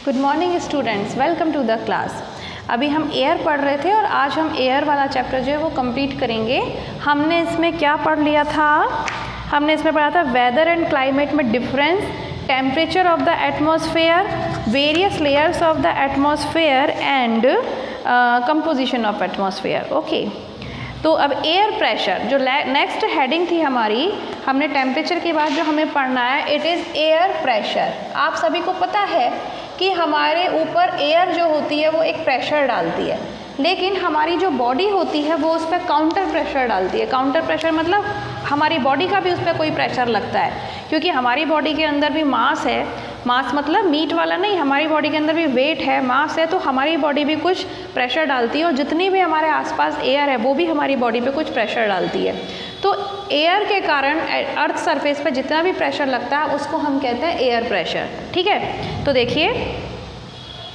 Good morning students, welcome to the class. अभी हम air पढ़ रहे थे और आज हम एयर वाला चैप्टर जो है वो कंप्लीट करेंगे। हमने इसमें क्या पढ़ लिया था? हमने इसमें पढ़ा था वेदर एंड क्लाइमेट में difference, temperature of the atmosphere, various layers of the atmosphere and composition of atmosphere. Okay, तो अब एयर प्रेशर जो नेक्स्ट हेडिंग थी हमारी, हमने टेम्परेचर के बाद जो हमें पढ़ना है इट इज़ एयर प्रेशर। आप सभी को पता है कि हमारे ऊपर एयर जो होती है वो एक प्रेशर डालती है, लेकिन हमारी जो बॉडी होती है वो उस पर काउंटर प्रेशर डालती है। काउंटर प्रेशर मतलब हमारी बॉडी का भी उस पर कोई प्रेशर लगता है, क्योंकि हमारी बॉडी के अंदर भी मास है। मास मतलब मीट वाला नहीं, हमारी बॉडी के अंदर भी वेट है, मास है, तो हमारी बॉडी भी कुछ प्रेशर डालती है और जितनी भी हमारे आसपास एयर है वो भी हमारी बॉडी पे कुछ प्रेशर डालती है। तो एयर के कारण अर्थ सरफेस पे जितना भी प्रेशर लगता है उसको हम कहते हैं एयर प्रेशर। ठीक है, तो देखिए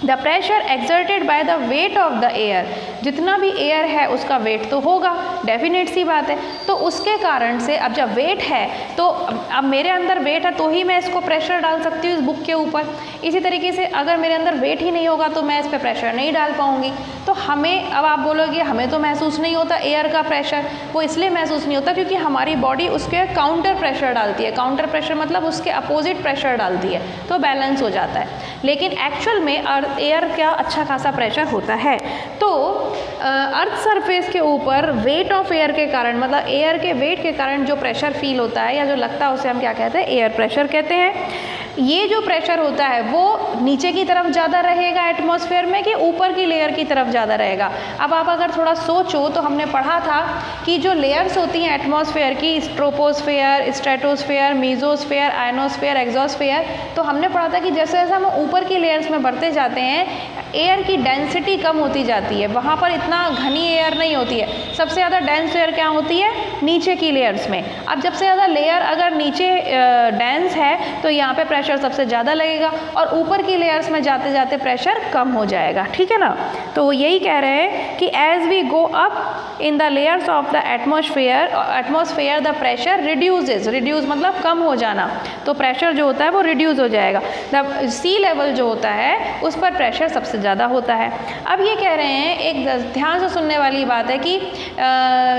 the pressure exerted by the weight of the air, जितना भी एयर है उसका वेट तो होगा, डेफिनेट सी बात है। तो उसके कारण से अब जब वेट है तो अब मेरे अंदर वेट है तो ही मैं इसको प्रेशर डाल सकती हूँ इस बुक के ऊपर। इसी तरीके से अगर मेरे अंदर वेट ही नहीं होगा तो मैं इस पर प्रेशर नहीं डाल पाऊँगी। तो हमें, अब आप बोलोगे हमें तो महसूस नहीं होता एयर का प्रेशर, वो इसलिए महसूस नहीं होता क्योंकि हमारी बॉडी उसके काउंटर प्रेशर डालती है। काउंटर प्रेशर मतलब उसके अपोजिट प्रेशर डालती है, तो बैलेंस हो जाता है। लेकिन एक्चुअल में एयर का अच्छा खासा प्रेशर होता है। तो अर्थ सरफेस के ऊपर वेट ऑफ एयर के कारण, मतलब एयर के वेट के कारण जो प्रेशर फील होता है या जो लगता है उसे हम क्या कहते हैं? एयर प्रेशर कहते हैं। ये जो प्रेशर होता है वो नीचे की तरफ ज़्यादा रहेगा एटमॉस्फेयर में कि ऊपर की लेयर की तरफ ज़्यादा रहेगा? अब आप अगर थोड़ा सोचो तो हमने पढ़ा था कि जो लेयर्स होती हैं एटमॉस्फेयर की, troposphere, stratosphere, mesosphere, ionosphere, exosphere, तो हमने पढ़ा था कि जैसे जैसे हम ऊपर की लेयर्स में बढ़ते जाते हैं एयर की डेंसिटी कम होती जाती है, वहाँ पर इतना घनी एयर नहीं होती है। सबसे ज़्यादा डेंस एयर क्या होती है? नीचे की लेयर्स में। अब जब से ज़्यादा लेयर अगर नीचे डेंस है तो यहाँ पे प्रेशर सबसे ज़्यादा लगेगा और ऊपर की लेयर्स में जाते जाते प्रेशर कम हो जाएगा। ठीक है ना? तो वो यही कह रहे हैं कि as we go up in the layers of the atmosphere the pressure reduces. Reduce मतलब कम हो जाना, तो प्रेशर जो होता है वो रिड्यूस हो जाएगा। द सी लेवल जो होता है उस पर प्रेशर सबसे ज़्यादा होता है। अब ये कह रहे हैं, एक ध्यान से सुनने वाली बात है कि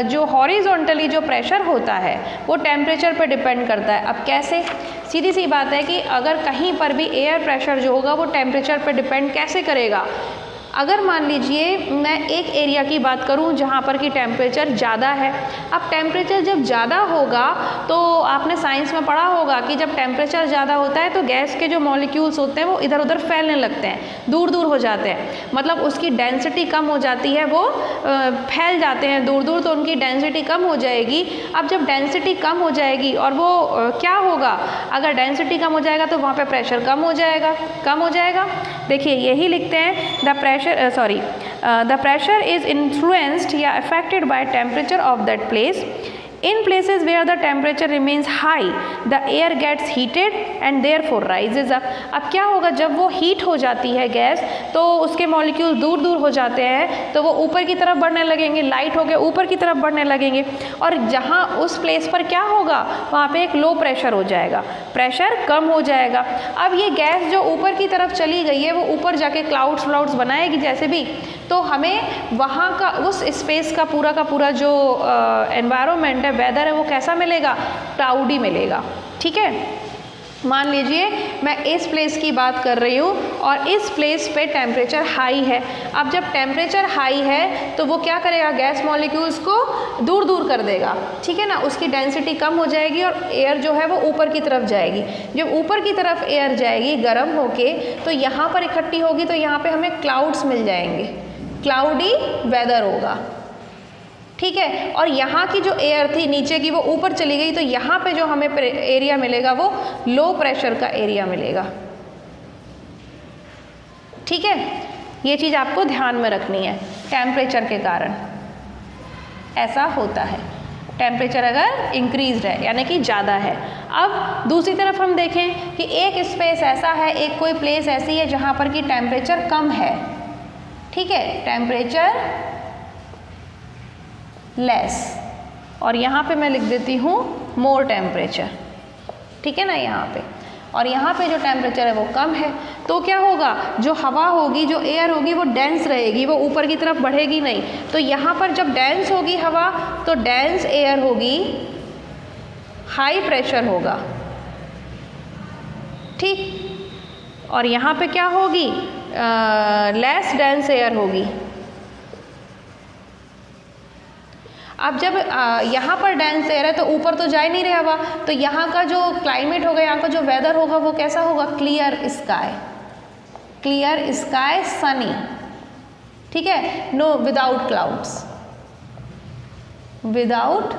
जो हॉरिजॉन्टली जो प्रेशर होता है वो टेम्परेचर पर डिपेंड करता है। अब कैसे? सीधी सी बात है कि अगर कहीं पर भी एयर प्रेशर जो होगा वो टेम्परेचर पर डिपेंड कैसे करेगा? अगर मान लीजिए मैं एक एरिया की बात करूं जहां पर कि टेम्परेचर ज़्यादा है। अब टेम्परेचर जब ज़्यादा होगा तो आपने साइंस में पढ़ा होगा कि जब टेम्परेचर ज़्यादा होता है तो गैस के जो मॉलिक्यूल्स होते हैं वो इधर उधर फैलने लगते हैं, दूर दूर हो जाते हैं, मतलब उसकी डेंसिटी कम हो जाती है, वो फैल जाते हैं दूर दूर, तो उनकी डेंसिटी कम हो जाएगी। अब जब डेंसिटी कम हो जाएगी और वो क्या होगा, अगर डेंसिटी कम हो जाएगा तो वहाँ पर प्रेशर कम हो जाएगा। देखिए यही लिखते हैं the pressure is influenced या affected by temperature of that place. In places where the temperature remains high, the air gets heated and therefore rises up. अब क्या होगा, जब वो हीट हो जाती है गैस तो उसके मॉलिक्यूल दूर दूर हो जाते हैं, तो वो ऊपर की तरफ बढ़ने लगेंगे, लाइट हो गए ऊपर की तरफ बढ़ने लगेंगे, और जहाँ उस प्लेस पर क्या होगा वहाँ पे एक लो प्रेशर हो जाएगा, प्रेशर कम हो जाएगा। अब ये गैस जो ऊपर की तरफ चली गई है वो ऊपर जाके क्लाउड्स बनाएगी जैसे भी, तो हमें वहाँ का उस स्पेस का पूरा जो एनवायरनमेंट है, वेदर है, वो कैसा मिलेगा? क्लाउडी मिलेगा। ठीक है, मान लीजिए मैं इस प्लेस की बात कर रही हूँ और इस प्लेस पे टेम्परेचर हाई है। अब जब टेम्परेचर हाई है तो वो क्या करेगा? गैस मॉलिक्यूल्स को दूर दूर कर देगा। ठीक है ना? उसकी डेंसिटी कम हो जाएगी और एयर जो है वो ऊपर की तरफ जाएगी। जब ऊपर की तरफ एयर जाएगी गर्म होके तो यहाँ पर इकट्ठी होगी, तो यहाँ पे हमें क्लाउड्स मिल जाएंगे, क्लाउडी वेदर होगा। ठीक है, और यहाँ की जो एयर थी नीचे की वो ऊपर चली गई, तो यहाँ पे जो हमें एरिया मिलेगा वो लो प्रेशर का एरिया मिलेगा। ठीक है, ये चीज़ आपको ध्यान में रखनी है। टेम्परेचर के कारण ऐसा होता है, टेम्परेचर अगर इंक्रीज्ड है यानी कि ज़्यादा है। अब दूसरी तरफ हम देखें कि एक स्पेस ऐसा है, एक कोई प्लेस ऐसी है जहाँ पर कि टेम्परेचर कम है। ठीक है, टेम्परेचर लेस, और यहाँ पे मैं लिख देती हूँ मोर टेम्परेचर। ठीक है ना? यहाँ पे और यहाँ पे जो टेम्परेचर है वो कम है, तो क्या होगा, जो हवा होगी, जो एयर होगी वो डेंस रहेगी, वो ऊपर की तरफ बढ़ेगी नहीं। तो यहाँ पर जब डेंस होगी हवा तो डेंस एयर होगी, हाई प्रेशर होगा, ठीक। और यहाँ पे क्या होगी, लेस डेंस एयर होगी। अब जब यहाँ पर डेंस एयर है तो ऊपर तो जा ही नहीं रही हवा, तो यहाँ का जो क्लाइमेट होगा, यहाँ का जो वेदर होगा वो कैसा होगा, clear sky, clear sky, sunny, ठीक है, no without clouds, without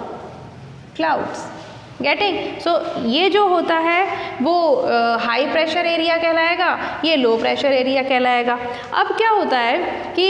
clouds, getting. So ये जो होता है वो हाई प्रेशर एरिया कहलाएगा, ये लो प्रेशर एरिया कहलाएगा। अब क्या होता है कि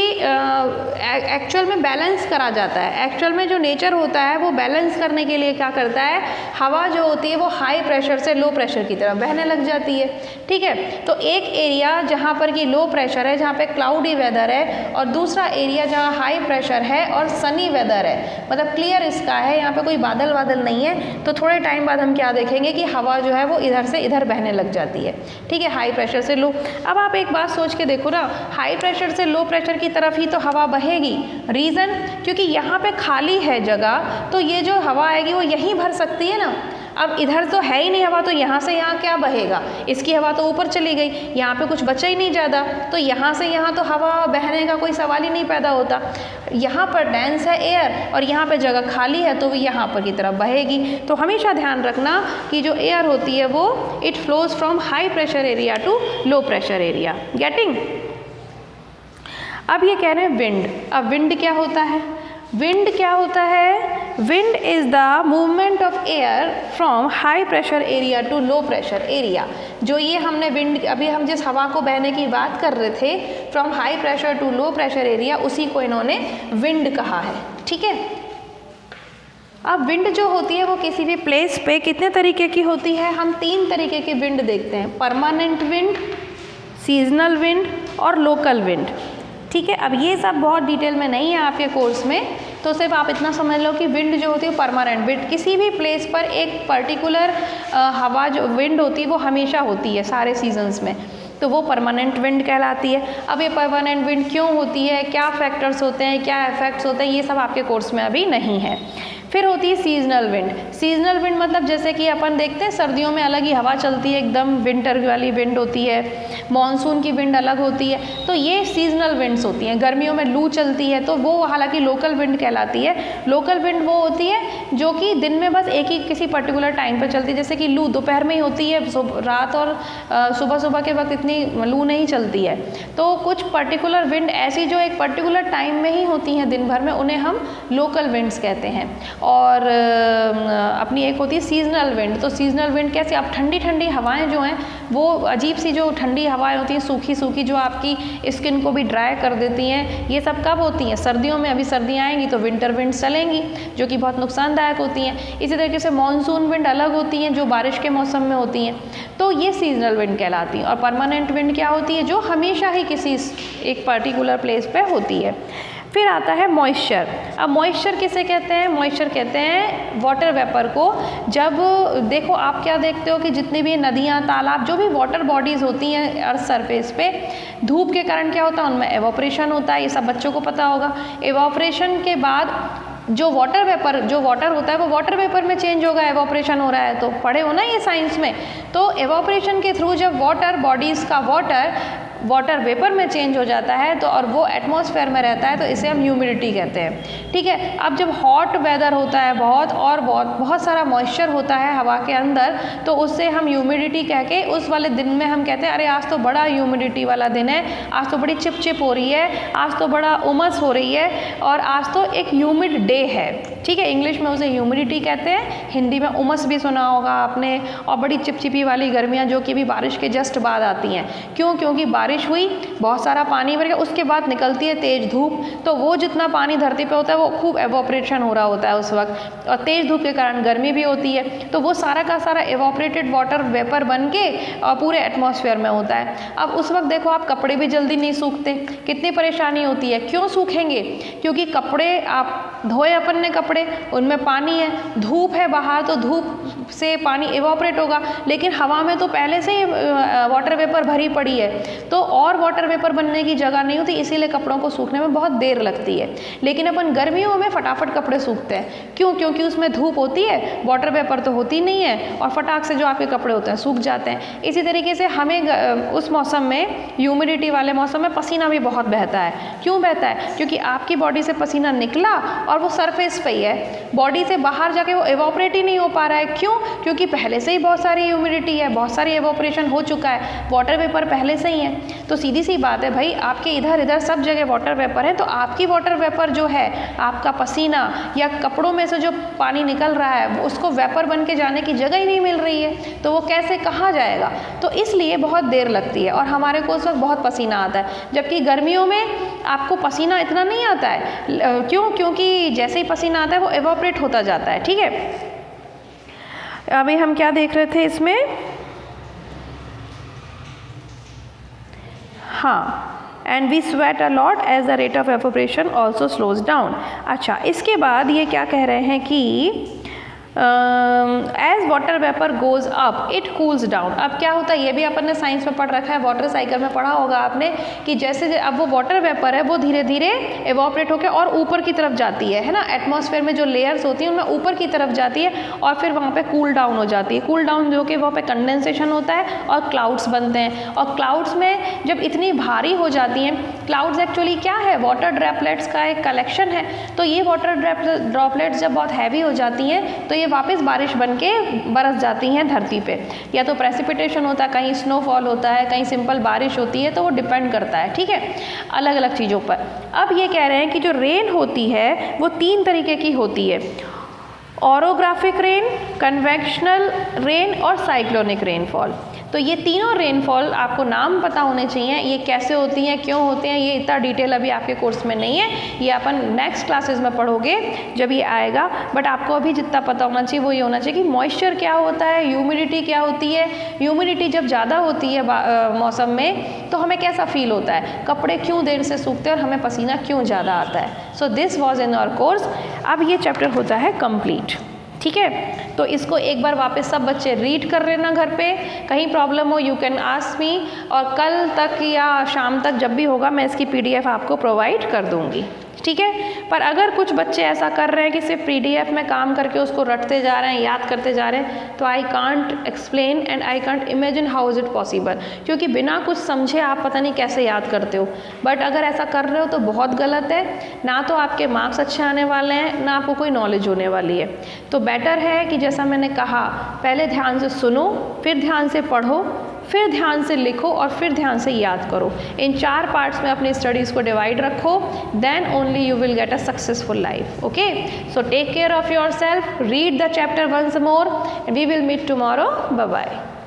एक्चुअल में बैलेंस करा जाता है, एक्चुअल में जो नेचर होता है वो बैलेंस करने के लिए क्या करता है, हवा जो होती है वो हाई प्रेशर से लो प्रेशर की तरफ बहने लग जाती है, ठीक है। तो एक एरिया जहाँ पर कि लो प्रेशर है, जहाँ पे क्लाउडी वेदर है, और दूसरा एरिया जहाँ हाई प्रेशर है और सनी वेदर है, मतलब क्लियर स्काई है, यहाँ पे कोई बादल वादल नहीं है, तो थोड़े टाइम बाद हम क्या देखेंगे कि हवा जो है वो इधर से इधर बहने लग जाती है, ठीक है, हाई प्रेशर से लो। अब आप एक बात सोच के देखो ना, हाई प्रेशर से लो प्रेशर की तरफ ही तो हवा बहेगी, रीज़न क्योंकि यहाँ पे खाली है जगह, तो ये जो हवा आएगी वो यहीं भर सकती है ना। अब इधर तो है ही नहीं हवा, तो यहाँ से यहाँ क्या बहेगा, इसकी हवा तो ऊपर चली गई, यहाँ पे कुछ बचा ही नहीं ज़्यादा, तो यहाँ से यहाँ तो हवा बहने का कोई सवाल ही नहीं पैदा होता। यहाँ पर डेंस है एयर और यहाँ पे जगह खाली है, तो वो यहाँ पर की तरफ बहेगी। तो हमेशा ध्यान रखना कि जो एयर होती है वो it flows from high pressure area to low pressure area, getting. अब ये कह रहे हैं विंड। अब विंड क्या होता है, विंड क्या होता है, wind is the movement of air from high pressure area to low pressure area. जो ये हमने विंड, अभी हम जिस हवा को बहने की बात कर रहे थे, from high pressure to low pressure area, उसी को इन्होंने विंड कहा है, ठीक है। अब विंड जो होती है वो किसी भी प्लेस पे कितने तरीके की होती है, हम 3 तरीके की विंड देखते हैं, परमानेंट विंड, सीजनल विंड और लोकल विंड, ठीक है। अब ये सब बहुत डिटेल में नहीं है आपके कोर्स में, तो सिर्फ आप इतना समझ लो कि विंड जो होती है परमानेंट विंड, किसी भी प्लेस पर एक पर्टिकुलर हवा जो विंड होती है वो हमेशा होती है सारे सीजन्स में, तो वो परमानेंट विंड कहलाती है। अब ये परमानेंट विंड क्यों होती है, क्या फैक्टर्स होते हैं, क्या इफेक्ट्स होते हैं, ये सब आपके कोर्स में अभी नहीं है। फिर होती है सीजनल विंड। सीजनल विंड मतलब जैसे कि अपन देखते हैं सर्दियों में अलग ही हवा चलती है, एकदम विंटर वाली विंड होती है, मॉनसून की विंड अलग होती है, तो ये सीजनल विंड्स होती हैं। गर्मियों में लू चलती है तो वो हालांकि लोकल विंड कहलाती है। लोकल विंड वो होती है जो कि दिन में बस एक ही किसी पर्टिकुलर टाइम पर चलती है, जैसे कि लू दोपहर में ही होती है, रात और सुबह के वक्त इतनी लू नहीं चलती है। तो कुछ पर्टिकुलर विंड ऐसी जो एक पर्टिकुलर टाइम में ही होती हैं दिन भर में, उन्हें हम लोकल विंड्स कहते हैं। और अपनी एक होती है सीजनल विंड। तो सीजनल विंड कैसे, अब ठंडी ठंडी हवाएं जो हैं वो अजीब सी जो ठंडी हवाएं होती हैं, सूखी सूखी, जो आपकी स्किन को भी ड्राई कर देती हैं, ये सब कब होती हैं, सर्दियों में। अभी सर्दियाँ आएंगी तो विंटर विंड चलेंगी जो कि बहुत नुकसानदायक होती हैं। इसी तरीके से मॉनसून विंड अलग होती हैं जो बारिश के मौसम में होती हैं, तो ये सीजनल विंड कहलाती हैं। और परमानेंट विंड क्या होती है, जो हमेशा ही किसी एक पर्टिकुलर प्लेस पे होती है। फिर आता है मॉइस्चर। अब मॉइस्चर किसे कहते हैं, मॉइस्चर कहते हैं वाटर वेपर को। जब देखो आप क्या देखते हो कि जितनी भी नदियाँ, तालाब, जो भी वाटर बॉडीज़ होती हैं अर्थ सरफेस पे, धूप के कारण क्या होता है, उनमें एवोपरेशन होता है, ये सब बच्चों को पता होगा। एवोपरेशन के बाद जो वाटर वेपर, जो वाटर होता है वो वाटर वेपर में चेंज होगा, एवोपरेशन हो रहा है, तो पढ़े हो ना ये साइंस में। तो एवोपरेशन के थ्रू जब वाटर बॉडीज़ का वाटर वेपर में चेंज हो जाता है तो और वो एटमॉस्फेयर में रहता है, तो इसे हम ह्यूमिडिटी कहते हैं, ठीक है। अब जब हॉट वेदर होता है बहुत सारा मॉइस्चर होता है हवा के अंदर, तो उससे हम ह्यूमिडिटी कह के उस वाले दिन में हम कहते हैं अरे आज तो बड़ा ह्यूमिडिटी वाला दिन है, आज तो बड़ी चिपचिप हो रही है, आज तो बड़ा उमस हो रही है, और आज तो एक ह्यूमिड डे है, ठीक है। इंग्लिश में उसे ह्यूमिडिटी कहते हैं, हिंदी में उमस भी सुना होगा आपने। और बड़ी चिपचिपी वाली गर्मियाँ जो कि भी बारिश के जस्ट बाद आती हैं, क्यों, क्योंकि बारिश हुई, बहुत सारा पानी भर गया, उसके बाद निकलती है तेज धूप, तो वो जितना पानी धरती पे होता है वो खूब एवोपरेशन हो रहा होता है उस वक्त, और तेज धूप के कारण गर्मी भी होती है, तो वो सारा का सारा एवोपरेटेड वाटर वेपर बन के पूरे एटमॉस्फेयर में होता है। अब उस वक्त देखो आप कपड़े भी जल्दी नहीं सूखते, कितनी परेशानी होती है। क्यों सूखेंगे, क्योंकि कपड़े आप धोए अपन ने कपड़े, उनमें पानी है, धूप है बाहर, तो धूप से पानी इवोपरेट होगा, लेकिन हवा में तो पहले से ही वाटर वेपर भरी पड़ी है, तो और वाटर वेपर बनने की जगह नहीं होती, इसीलिए कपड़ों को सूखने में बहुत देर लगती है। लेकिन अपन गर्मियों में फटाफट कपड़े सूखते हैं, क्यों? क्योंकि उसमें धूप होती है, वाटर वेपर तो होती नहीं है, और फटाक से जो आपके कपड़े होते हैं सूख जाते हैं। इसी तरीके से हमें उस मौसम में, ह्यूमिडिटी वाले मौसम में पसीना भी बहुत बहता है। क्यों बहता है? क्योंकि आपकी बॉडी से पसीना निकला और वो सरफेस पे ही है, बॉडी से बाहर जाके वो एवोपरेट ही नहीं हो पा रहा है। क्यों? क्योंकि पहले से ही बहुत सारी ह्यूमिडिटी है, बहुत सारी एवोपरेशन हो चुका है, वाटर वेपर पहले से ही है। तो सीधी सी बात है भाई, आपके इधर इधर सब जगह वाटर वेपर है, तो आपकी वाटर वेपर जो है, आपका पसीना या कपड़ों में से जो पानी निकल रहा है, वो उसको वेपर बन के जाने की जगह ही नहीं मिल रही है, तो वो कैसे कहाँ जाएगा? तो इसलिए बहुत देर लगती है और हमारे को उस वक्त बहुत पसीना आता है। जबकि गर्मियों में आपको पसीना इतना नहीं आता है। क्यों? क्योंकि जैसे ही पसीना आता है वो एवोपरेट होता जाता है। ठीक है, अभी हम क्या देख रहे थे इसमें? हाँ, and we sweat a lot as the rate of evaporation also slows down. अच्छा, इसके बाद ये क्या कह रहे हैं कि as water vapour goes up it cools down. अब क्या होता है, ये भी अपन ने साइंस में पढ़ रखा है, वाटर साइकिल में पढ़ा होगा आपने कि जैसे अब वो वाटर वेपर है वो धीरे धीरे एवोपरेट होकर और ऊपर की तरफ जाती है ना, एटमॉस्फेयर में जो लेयर्स होती हैं उनमें ऊपर की तरफ जाती है और फिर वहाँ पे कूल डाउन हो जाती है। कूल डाउन जो कि वहाँ पे कंडेंसेशन होता है और क्लाउड्स बनते हैं, और क्लाउड्स में जब इतनी भारी हो जाती हैं, क्लाउड्स एक्चुअली क्या है? वाटर ड्रॉपलेट्स का एक कलेक्शन है। तो ये वाटर ड्रॉपलेट्स जब बहुत हैवी हो जाती हैं तो ये वापस बारिश बन के बरस जाती हैं धरती पे, या तो प्रेसिपिटेशन होता है, कहीं स्नोफॉल होता है, कहीं सिंपल बारिश होती है, तो वो डिपेंड करता है। ठीक है, अलग अलग चीज़ों पर। अब ये कह रहे हैं कि जो रेन होती है वो 3 तरीके की होती है, ऑरोग्राफिक रेन, कन्वेक्शनल रेन और साइक्लोनिक रेनफॉल। तो ये तीनों रेनफॉल आपको नाम पता होने चाहिए, ये कैसे होती हैं, क्यों होते हैं, ये इतना डिटेल अभी आपके कोर्स में नहीं है, ये अपन नेक्स्ट क्लासेस में पढ़ोगे जब ये आएगा। बट आपको अभी जितना पता होना चाहिए वो ये होना चाहिए कि मॉइस्चर क्या होता है, ह्यूमिडिटी क्या होती है। ह्यूमिडिटी जब ज़्यादा होती है मौसम में तो हमें कैसा फील होता है, कपड़े क्यों देर से सूखते हैं और हमें पसीना क्यों ज़्यादा आता है। So this was in our course. अब ये चैप्टर होता है कंप्लीट। ठीक है, तो इसको एक बार वापस सब बच्चे रीड कर लेना घर पे, कहीं प्रॉब्लम हो यू कैन आस्क मी, और कल तक या शाम तक जब भी होगा मैं इसकी PDF आपको प्रोवाइड कर दूँगी। ठीक है, पर अगर कुछ बच्चे ऐसा कर रहे हैं कि सिर्फ PDF में काम करके उसको रटते जा रहे हैं, याद करते जा रहे हैं, तो I can't explain and I can't imagine how is it possible, क्योंकि बिना कुछ समझे आप पता नहीं कैसे याद करते हो। बट अगर ऐसा कर रहे हो तो बहुत गलत है, ना तो आपके मार्क्स अच्छे आने वाले हैं, ना आपको कोई नॉलेज होने वाली है। तो बेटर है कि जैसा मैंने कहा, पहले ध्यान से सुनो, फिर ध्यान से पढ़ो, फिर ध्यान से लिखो और फिर ध्यान से याद करो। इन 4 पार्ट्स में अपनी स्टडीज़ को डिवाइड रखो, then only you will get a successful life. Okay, so take care of yourself, read the chapter once more and we will meet tomorrow. Bye bye.